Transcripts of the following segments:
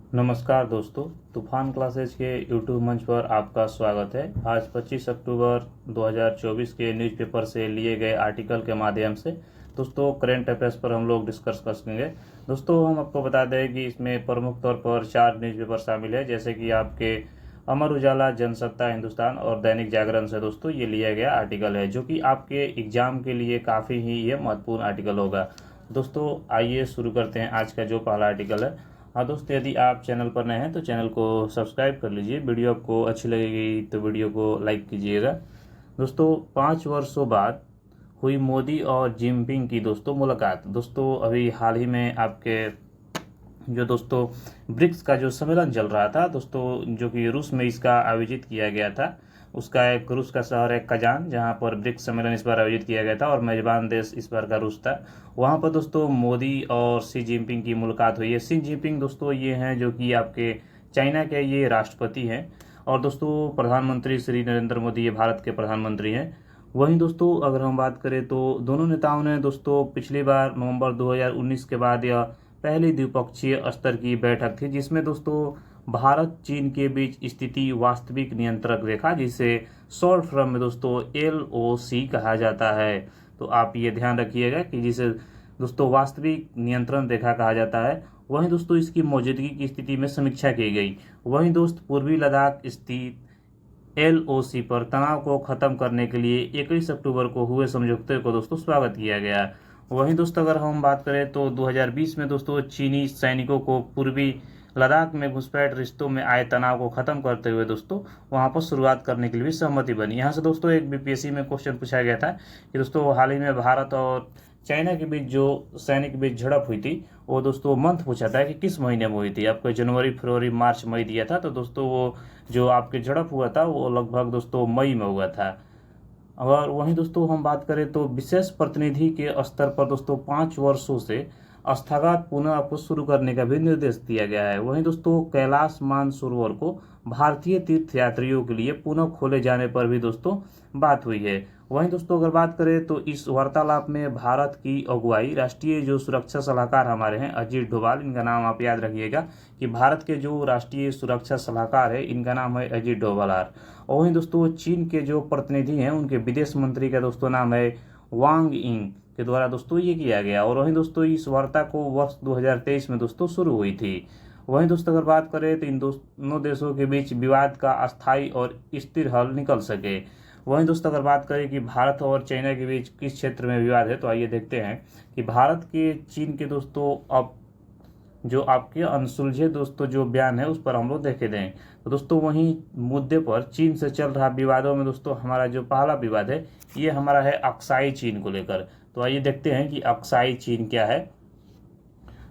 नमस्कार दोस्तों, तूफान क्लासेज के यूट्यूब मंच पर आपका स्वागत है। आज 25 अक्टूबर 2024 के न्यूज़पेपर से लिए गए आर्टिकल के माध्यम से दोस्तों करंट अफेयर्स पर हम लोग डिस्कस करेंगे। दोस्तों हम आपको बता दें कि इसमें प्रमुख तौर पर 4 न्यूज़पेपर शामिल है, जैसे कि आपके अमर उजाला, जनसत्ता, हिंदुस्तान और दैनिक जागरण से दोस्तों ये लिया गया आर्टिकल है, जो कि आपके एग्जाम के लिए काफ़ी ही ये महत्वपूर्ण आर्टिकल होगा। दोस्तों आइए शुरू करते हैं आज का जो पहला आर्टिकल है। हाँ दोस्तों, यदि आप चैनल पर नए हैं तो चैनल को सब्सक्राइब कर लीजिए। वीडियो आपको अच्छी लगेगी तो वीडियो को लाइक कीजिएगा। दोस्तों 5 वर्षों बाद हुई मोदी और जिनपिंग की दोस्तों मुलाकात। दोस्तों अभी हाल ही में आपके जो दोस्तों ब्रिक्स का जो सम्मेलन चल रहा था दोस्तों, जो कि रूस में इसका आयोजित किया गया था, उसका एक रूस का शहर है कजान, जहां पर ब्रिक्स सम्मेलन इस बार आयोजित किया गया था और मेजबान देश इस बार का रूस था। वहां पर दोस्तों मोदी और शी जिनपिंग की मुलाकात हुई है। शी जिनपिंग दोस्तों ये हैं जो कि आपके चाइना के ये राष्ट्रपति हैं, और दोस्तों प्रधानमंत्री श्री नरेंद्र मोदी ये भारत के प्रधानमंत्री हैं। वहीं दोस्तों अगर हम बात करें तो दोनों नेताओं ने दोस्तों पिछली बार नवंबर 2019 के बाद यह पहली द्विपक्षीय स्तर की बैठक थी, जिसमें दोस्तों भारत चीन के बीच स्थिति वास्तविक नियंत्रण रेखा, जिसे शॉर्ट फॉर्म में दोस्तों LOC कहा जाता है। तो आप ये ध्यान रखिएगा कि जिसे दोस्तों वास्तविक नियंत्रण रेखा कहा जाता है। वहीं दोस्तों इसकी मौजूदगी की स्थिति में समीक्षा की गई। वहीं दोस्त पूर्वी लद्दाख स्थित LOC पर तनाव को खत्म करने के लिए 21 अक्टूबर को हुए समझौते को दोस्तों स्वागत किया गया। वहीं दोस्तों अगर हम बात करें तो 2020 में दोस्तों चीनी सैनिकों को पूर्वी लद्दाख में घुसपैठ रिश्तों में आए तनाव को खत्म करते हुए दोस्तों वहां पर शुरुआत करने के लिए भी सहमति बनी। यहाँ से दोस्तों एक BPSC में क्वेश्चन पूछा गया था कि दोस्तों हाल ही में भारत और चाइना के बीच जो सैनिक के बीच झड़प हुई थी, वो दोस्तों मंथ पूछा था कि किस महीने में हुई थी। आपको जनवरी, फरवरी, मार्च, मई दिया था, तो दोस्तों वो जो आपके झड़प हुआ था वो लगभग दोस्तों मई में हुआ था। और वहीं दोस्तों हम बात करें तो विशेष प्रतिनिधि के स्तर पर दोस्तों 5 वर्षों से स्थगन पुनः आपको शुरू करने का भी निर्देश दिया गया है। वहीं दोस्तों कैलाश मानसरोवर को भारतीय तीर्थयात्रियों के लिए पुनः खोले जाने पर भी दोस्तों बात हुई है। वहीं दोस्तों अगर बात करें तो इस वार्तालाप में भारत की अगुवाई राष्ट्रीय जो सुरक्षा सलाहकार हमारे हैं अजीत डोभाल, इनका नाम आप याद रखिएगा कि भारत के जो राष्ट्रीय सुरक्षा सलाहकार है इनका नाम है अजीत डोभाल। और वहीं दोस्तों चीन के जो प्रतिनिधि हैं उनके विदेश मंत्री का दोस्तों नाम है वांग यिंग के द्वारा दोस्तों ये किया गया। और वहीं दोस्तों इस वार्ता को वर्ष 2023 में दोस्तों शुरू हुई थी। वहीं दोस्तों अगर बात करें तो इन दोनों देशों के बीच विवाद का अस्थायी और स्थिर हल निकल सके। वहीं दोस्तों अगर बात करें कि भारत और चाइना के बीच किस क्षेत्र में विवाद है, तो आइए देखते हैं कि भारत के चीन के दोस्तों अब जो आपके अनसुलझे दोस्तों जो बयान है उस पर हम लोग देखे दें। तो दोस्तों वहीं मुद्दे पर चीन से चल रहा विवादों में दोस्तों हमारा जो पहला विवाद है ये हमारा है अक्साई चीन को लेकर। तो आइए देखते हैं कि अक्साई चीन क्या है।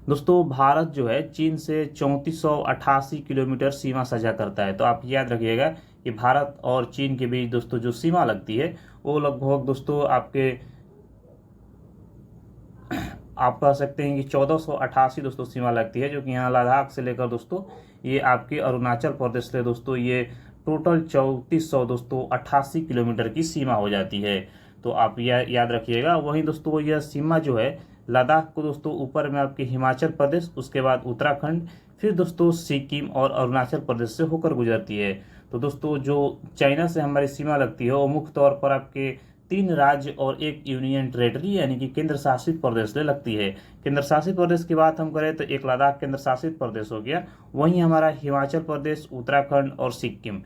दोस्तों भारत जो है चीन से 3488 किलोमीटर सीमा साझा करता है। तो आप याद रखिएगा कि भारत और चीन के बीच दोस्तों जो सीमा लगती है वो लगभग दोस्तों आप कह सकते हैं कि 1488 दोस्तों सीमा लगती है, जो कि यहाँ लद्दाख से लेकर दोस्तों ये आपके अरुणाचल प्रदेश से दोस्तों ये टोटल 3400 दोस्तों 88 किलोमीटर की सीमा हो जाती है। तो आप यह याद रखिएगा। वहीं दोस्तों यह सीमा जो है लद्दाख को दोस्तों ऊपर में आपके हिमाचल प्रदेश, उसके बाद उत्तराखंड, फिर दोस्तों सिक्किम और अरुणाचल प्रदेश से होकर गुजरती है। तो दोस्तों जो चाइना से हमारी सीमा लगती है वो मुख्य तौर पर आपके 3 राज्य और एक यूनियन टेरेटरी यानी कि केंद्र शासित प्रदेश से लगती है। केंद्र शासित प्रदेश की बात हम करें तो एक लद्दाख केंद्र शासित प्रदेश हो गया, वहीं हमारा हिमाचल प्रदेश, उत्तराखंड और सिक्किम,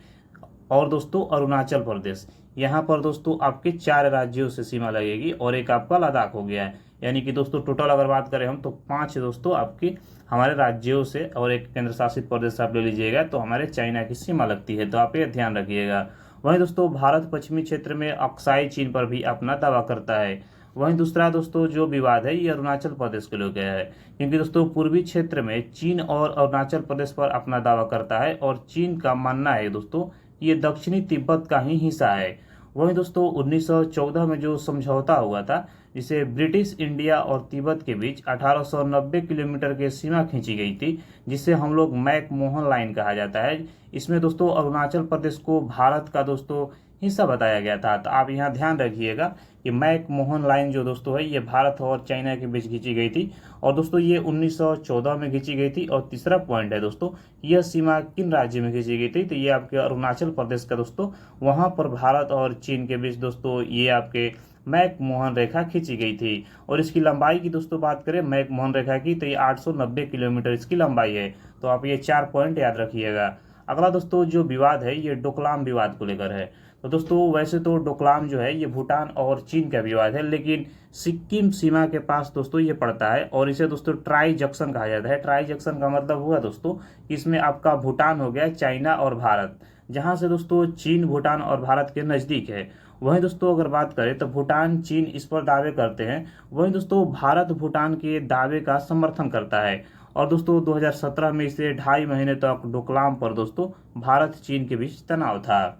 और दोस्तों अरुणाचल प्रदेश, यहाँ पर दोस्तों आपके 4 राज्यों से सीमा लगेगी और एक आपका लद्दाख हो गया है। यानी कि दोस्तों टोटल अगर बात करें हम तो 5 दोस्तों आपके हमारे राज्यों से और एक केंद्र शासित प्रदेश आप ले लीजिएगा तो हमारे चाइना की सीमा लगती है। तो आप ये ध्यान रखिएगा। वहीं दोस्तों भारत पश्चिमी क्षेत्र में अक्साई चीन पर भी अपना दावा करता है। वहीं दूसरा दोस्तों जो विवाद है ये अरुणाचल प्रदेश को लेकर है, क्योंकि दोस्तों पूर्वी क्षेत्र में चीन और अरुणाचल प्रदेश पर अपना दावा करता है और चीन का मानना है दोस्तों ये दक्षिणी तिब्बत का ही हिस्सा है। वहीं दोस्तों 1914 में जो समझौता हुआ था जिसे ब्रिटिश इंडिया और तिब्बत के बीच 1890 किलोमीटर की सीमा खींची गई थी, जिसे हम लोग मैक मोहन लाइन कहा जाता है। इसमें दोस्तों अरुणाचल प्रदेश को भारत का दोस्तों हिस्सा बताया गया था। तो आप यहाँ ध्यान रखिएगा कि मैक मोहन लाइन जो दोस्तों है ये भारत और चाइना के बीच खींची गई थी, और दोस्तों ये 1914 में खींची गई थी। और तीसरा पॉइंट है दोस्तों, यह सीमा किन राज्य में खींची गई थी, तो ये आपके अरुणाचल प्रदेश का दोस्तों, वहां पर भारत और चीन के बीच दोस्तों ये आपके मैक मोहन रेखा खींची गई थी। और इसकी लंबाई की दोस्तों बात करें मैक मोहन रेखा की, तो ये 890 किलोमीटर इसकी लंबाई है। तो आप ये 4 पॉइंट याद रखिएगा। अगला दोस्तों जो विवाद है ये डोकलाम विवाद को लेकर है। तो दोस्तों वैसे तो डोकलाम जो है ये भूटान और चीन का विवाद है, लेकिन सिक्किम सीमा के पास दोस्तों ये पड़ता है, और इसे दोस्तों ट्राई जंक्शन कहा जाता है। ट्राई जंक्शन का मतलब हुआ दोस्तों कि इसमें आपका भूटान हो गया, चाइना और भारत, जहां से दोस्तों चीन भूटान और भारत के नज़दीक है। वहीं दोस्तों अगर बात करें तो भूटान चीन इस पर दावे करते हैं, वहीं दोस्तों भारत भूटान के दावे का समर्थन करता है। और दोस्तों 2017 में इसे 2.5 महीने तक डोकलाम पर दोस्तों भारत चीन के बीच तनाव था।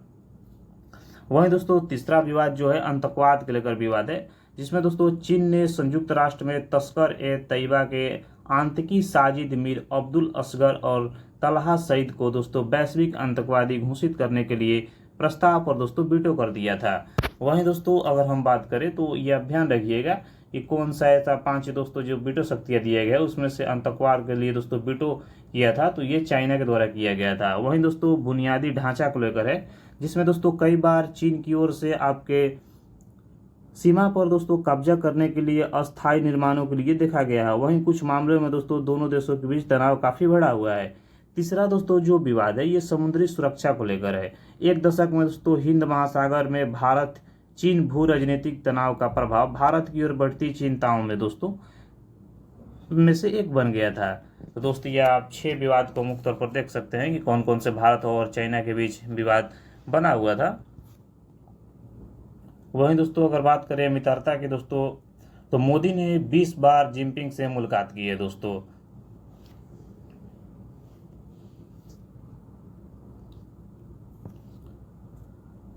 वहीं दोस्तों तीसरा विवाद जो है आतंकवाद के लेकर विवाद है, जिसमें दोस्तों चीन ने संयुक्त राष्ट्र में तस्कर ए तैयबा के आतंकी साजिद मीर अब्दुल असगर और तलहा सईद को दोस्तों वैश्विक आतंकवादी घोषित करने के लिए प्रस्ताव पर दोस्तों वीटो कर दिया था। वहीं दोस्तों अगर हम बात करें तो यह ध्यान रखिएगा कि कौन सा ऐसा 5 दोस्तों जो वीटो शक्तियां दिया गया उसमें से आतंकवाद के लिए दोस्तों वीटो किया था, तो ये चाइना के द्वारा किया गया था। वहीं दोस्तों बुनियादी ढांचा को लेकर है, जिसमें दोस्तों कई बार चीन की ओर से आपके सीमा पर दोस्तों कब्जा करने के लिए अस्थायी निर्माणों के लिए देखा गया है। वहीं कुछ मामलों में दोस्तों दोनों देशों के बीच तनाव काफी बढ़ा हुआ है। तीसरा दोस्तों जो विवाद है ये समुद्री सुरक्षा को लेकर है। एक दशक में दोस्तों हिंद महासागर में भारत चीन भू राजनीतिक तनाव का प्रभाव भारत की ओर बढ़ती चिंताओं में दोस्तों में से एक बन गया था। तो दोस्तों ये आप 6 विवाद को मुख्य तौर पर देख सकते हैं कि कौन कौन से भारत और चाइना के बीच विवाद बना हुआ था। वहीं दोस्तों अगर बात करें मित्रता की दोस्तों, तो मोदी ने 20 बार जिनपिंग से मुलाकात की है दोस्तों।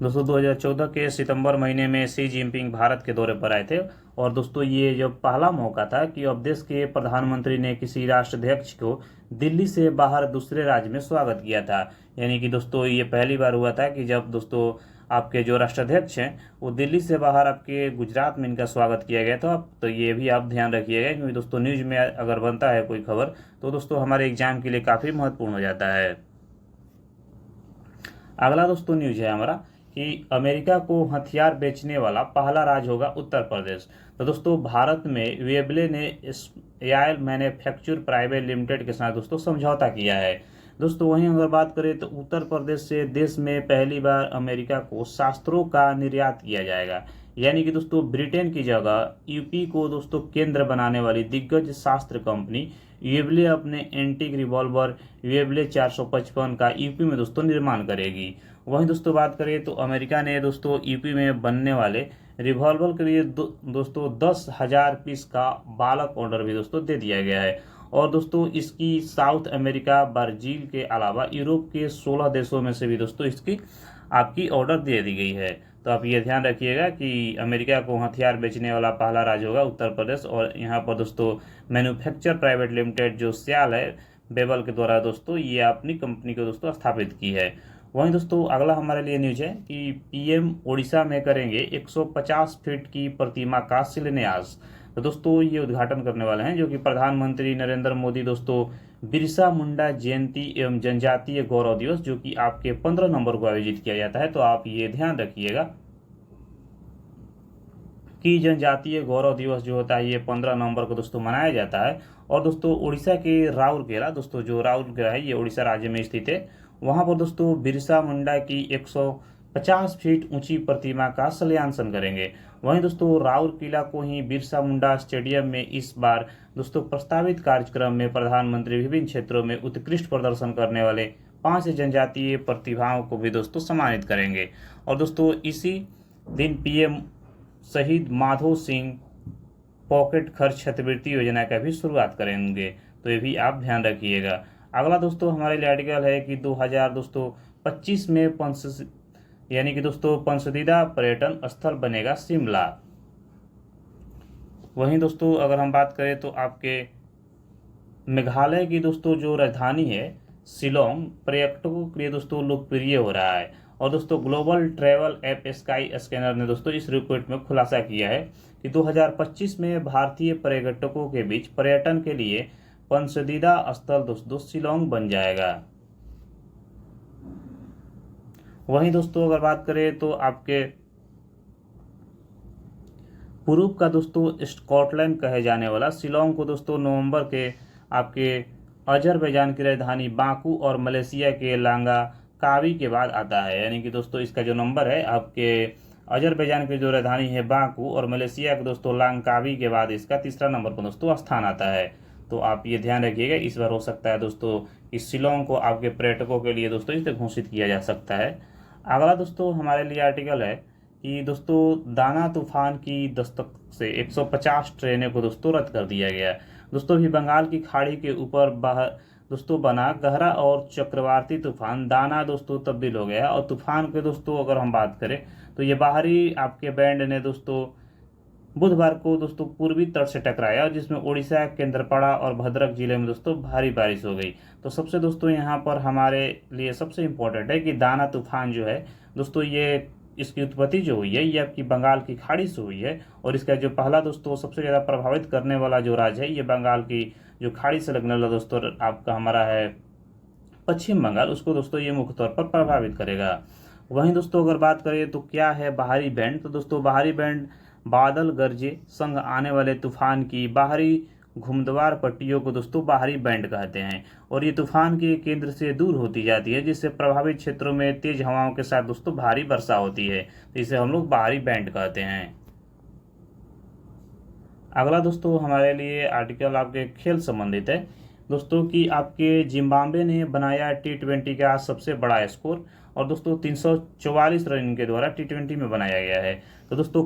दोस्तों 2014 के सितंबर महीने में शी जिनपिंग भारत के दौरे पर आए थे, और दोस्तों ये जब पहला मौका था कि अब देश के प्रधानमंत्री ने किसी राष्ट्राध्यक्ष को दिल्ली से बाहर दूसरे राज्य में स्वागत किया था। यानी कि दोस्तों ये पहली बार हुआ था कि जब दोस्तों आपके जो राष्ट्राध्यक्ष हैं वो दिल्ली से बाहर आपके गुजरात में इनका स्वागत किया गया था। तो ये भी आप ध्यान रखिएगा, क्योंकि दोस्तों न्यूज में अगर बनता है कोई खबर तो दोस्तों हमारे एग्जाम के लिए काफ़ी महत्वपूर्ण हो जाता है। अगला दोस्तों न्यूज है हमारा कि अमेरिका को हथियार बेचने वाला पहला राज्य होगा उत्तर प्रदेश। तो दोस्तों भारत में वेबले ने एआईल मैन्युफैक्चर प्राइवेट लिमिटेड के साथ दोस्तों समझौता किया है। दोस्तों वहीं अगर बात करें तो उत्तर प्रदेश से देश में पहली बार अमेरिका को शस्त्रों का निर्यात किया जाएगा। यानी कि दोस्तों ब्रिटेन की जगह यूपी को दोस्तों केंद्र बनाने वाली दिग्गज शस्त्र कंपनी वेबले अपने एंटीक रिवॉल्वर वेबले 455 का यूपी में दोस्तों निर्माण करेगी। वहीं दोस्तों बात करें तो अमेरिका ने दोस्तों यूपी में बनने वाले रिवॉल्वर के लिए दोस्तों 10,000 पीस का बालक ऑर्डर भी दोस्तों दे दिया गया है। और दोस्तों इसकी साउथ अमेरिका ब्राजील के अलावा यूरोप के 16 देशों में से भी दोस्तों इसकी आपकी ऑर्डर दे दी गई है। तो आप ये ध्यान रखिएगा कि अमेरिका को हथियार बेचने वाला पहला राज्य होगा उत्तर प्रदेश, और यहाँ पर दोस्तों मैन्युफैक्चर प्राइवेट लिमिटेड जो सियाल है बेबल के द्वारा दोस्तों ये अपनी कंपनी को दोस्तों स्थापित की है। वहीं दोस्तों अगला हमारे लिए न्यूज है कि पीएम ओडिशा में करेंगे 150 फीट की प्रतिमा का शिलान्यास। तो दोस्तों ये उद्घाटन करने वाले हैं जो कि प्रधानमंत्री नरेंद्र मोदी दोस्तों बिरसा मुंडा जयंती एवं जनजातीय गौरव दिवस जो कि आपके 15 नवंबर को आयोजित किया जाता है। तो आप ये ध्यान रखिएगा कि जनजातीय गौरव दिवस जो होता है ये 15 नवंबर को दोस्तों मनाया जाता है। और दोस्तों उड़ीसा के राउरकेला दोस्तों जो राउरकेला है ये उड़ीसा राज्य में स्थित है, वहां पर दोस्तों बिरसा मुंडा की 150 फीट ऊंची प्रतिमा का शिलान्यासन करेंगे। वहीं दोस्तों राउरकेला को ही बिरसा मुंडा स्टेडियम में इस बार दोस्तों प्रस्तावित कार्यक्रम में प्रधानमंत्री विभिन्न क्षेत्रों में उत्कृष्ट प्रदर्शन करने वाले 5 जनजातीय प्रतिभाओं को भी दोस्तों सम्मानित करेंगे। और दोस्तों इसी दिन पीएम शहीद माधो सिंह पॉकेट खर्च छात्रवृत्ति योजना का भी शुरुआत करेंगे। तो ये भी आप ध्यान रखिएगा। अगला दोस्तों हमारे लिए आर्टिकल है कि 2025 में यानी कि दोस्तों पंसदीदा पर्यटन स्थल बनेगा शिमला। वहीं दोस्तों अगर हम बात करें तो आपके मेघालय की दोस्तों जो राजधानी है शिलोंग पर्यटकों के लिए दोस्तों लोकप्रिय हो रहा है। और दोस्तों global travel app sky scanner ने दोस्तों इस रिपोर्ट में खुलासा किया है कि 2025 में भारतीय पर्यटकों के बीच पर्यटन के लिए पसंदीदा स्थल दोस्तों शिलोंग बन जाएगा। वहीं दोस्तों अगर बात करें तो आपके पूर्व का दोस्तों स्कॉटलैंड कहे जाने वाला शिलोंग को दोस्तों नवंबर के आपके अजरबैजान की राजधानी बाकू और मलेशिया के लांगाकावी के बाद आता है। यानी कि दोस्तों इसका जो नंबर है आपके अजरबैजान की जो राजधानी है बाकू और मलेशिया के दोस्तों लांगाकावी के बाद इसका तीसरा नंबर पर दोस्तों स्थान आता है। तो आप ये ध्यान रखिएगा, इस बार हो सकता है दोस्तों इस शिलोंग को आपके पर्यटकों के लिए दोस्तों इसे घोषित किया जा सकता है। अगला दोस्तों हमारे लिए आर्टिकल है कि दोस्तों दाना तूफान की दस्तक से 150 ट्रेनें को दोस्तों रद्द कर दिया गया। दोस्तों भी बंगाल की खाड़ी के ऊपर दोस्तों बना गहरा और चक्रवाती तूफान दाना दोस्तों तब्दील हो गया। और तूफान के दोस्तों अगर हम बात करें तो ये बाहरी आपके बैंड ने दोस्तों बुधवार को दोस्तों पूर्वी तट से टकराया, जिसमें उड़ीसा, केंद्रपाड़ा और भद्रक जिले में दोस्तों भारी बारिश हो गई। तो सबसे दोस्तों यहाँ पर हमारे लिए सबसे इम्पोर्टेंट है कि दाना तूफान जो है दोस्तों ये इसकी उत्पत्ति जो हुई है ये आपकी बंगाल की खाड़ी से हुई है। और इसका जो पहला दोस्तों सबसे ज़्यादा प्रभावित करने वाला जो राज्य है ये बंगाल की जो खाड़ी से लगने वाला दोस्तों आपका हमारा है पश्चिम बंगाल, उसको दोस्तों ये मुख्य तौर पर प्रभावित करेगा। वहीं दोस्तों अगर बात करें तो क्या है बाहरी बैंड, तो दोस्तों बाहरी बैंड बादल गरजे संग आने वाले तूफान की बाहरी घुमदवार पट्टियों को दोस्तों बाहरी बैंड कहते हैं। और ये तूफान के केंद्र से दूर होती जाती है, जिससे प्रभावित क्षेत्रों में तेज हवाओं के साथ दोस्तों भारी वर्षा होती है। तो इसे हम लोग बाहरी बैंड कहते हैं। अगला दोस्तों हमारे लिए आर्टिकल आपके खेल संबंधित है दोस्तों कि आपके जिम्बाब्वे ने बनाया T20 का सबसे बड़ा स्कोर। और दोस्तों 344 रन इनके द्वारा T20 में बनाया गया है। तो दोस्तों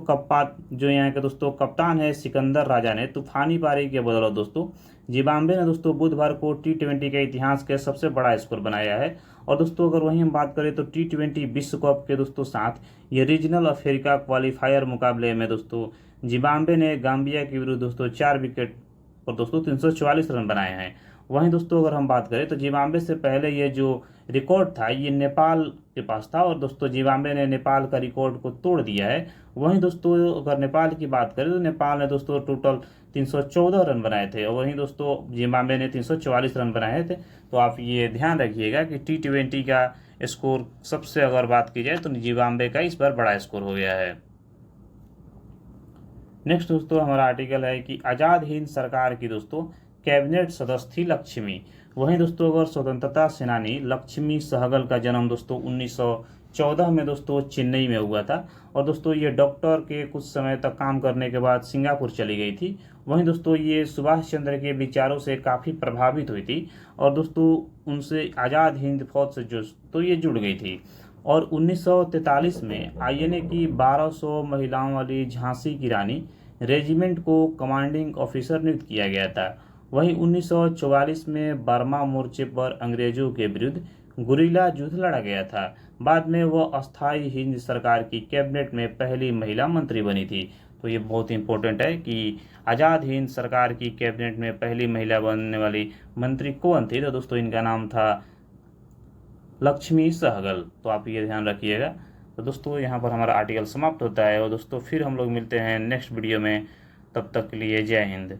जो यहाँ के दोस्तों कप्तान है सिकंदर राजा ने तूफानी पारी के बदौलत दोस्तों जिम्बाब्वे ने दोस्तों बुधवार को T20 के इतिहास के सबसे बड़ा स्कोर बनाया है। और दोस्तों अगर वहीं हम बात करें तो T20 विश्व कप के दोस्तों साथ ये रीजनल अफ्रीका क्वालिफायर मुकाबले में दोस्तों जिम्बाब्वे ने गाम्बिया के विरुद्ध दोस्तों 4 विकेट पर दोस्तों 344 रन बनाए हैं। वहीं दोस्तों अगर हम बात करें तो जिम्बाब्वे से पहले ये जो रिकॉर्ड था ये नेपाल के पास था और दोस्तों जिम्बाब्वे ने नेपाल का रिकॉर्ड को तोड़ दिया है। वहीं दोस्तों अगर नेपाल की बात करें तो नेपाल ने दोस्तों टोटल 314 रन बनाए थे और वहीं दोस्तों जिम्बाब्वे ने 344 रन बनाए थे। तो आप ये ध्यान रखिएगा कि T20 का स्कोर सबसे अगर बात की जाए तो जिम्बाब्वे का इस बार बड़ा स्कोर हो गया है। नेक्स्ट दोस्तों हमारा आर्टिकल है कि आज़ाद हिंद सरकार की दोस्तों कैबिनेट सदस्य थी लक्ष्मी। वहीं दोस्तों अगर स्वतंत्रता सेनानी लक्ष्मी सहगल का जन्म दोस्तों 1914 में दोस्तों चेन्नई में हुआ था। और दोस्तों ये डॉक्टर के कुछ समय तक काम करने के बाद सिंगापुर चली गई थी। वहीं दोस्तों ये सुभाष चंद्र के विचारों से काफ़ी प्रभावित हुई थी और दोस्तों उनसे आज़ाद हिंद फौज से जो तो ये जुड़ गई थी। और 1943 में INA की 1200 महिलाओं वाली झांसी की रानी रेजिमेंट को कमांडिंग ऑफिसर नियुक्त किया गया था। वहीं 1944 में बर्मा मोर्चे पर अंग्रेजों के विरुद्ध गुरिल्ला युद्ध लड़ा गया था। बाद में वह अस्थायी हिंद सरकार की कैबिनेट में पहली महिला मंत्री बनी थी। तो ये बहुत इंपॉर्टेंट है कि आज़ाद हिंद सरकार की कैबिनेट में पहली महिला बनने वाली मंत्री कौन थी, तो दोस्तों इनका नाम था लक्ष्मी सहगल। तो आप ये ध्यान रखिएगा। तो दोस्तों यहाँ पर हमारा आर्टिकल समाप्त होता है और दोस्तों फिर हम लोग मिलते हैं नेक्स्ट वीडियो में। तब तक के लिए जय हिंद।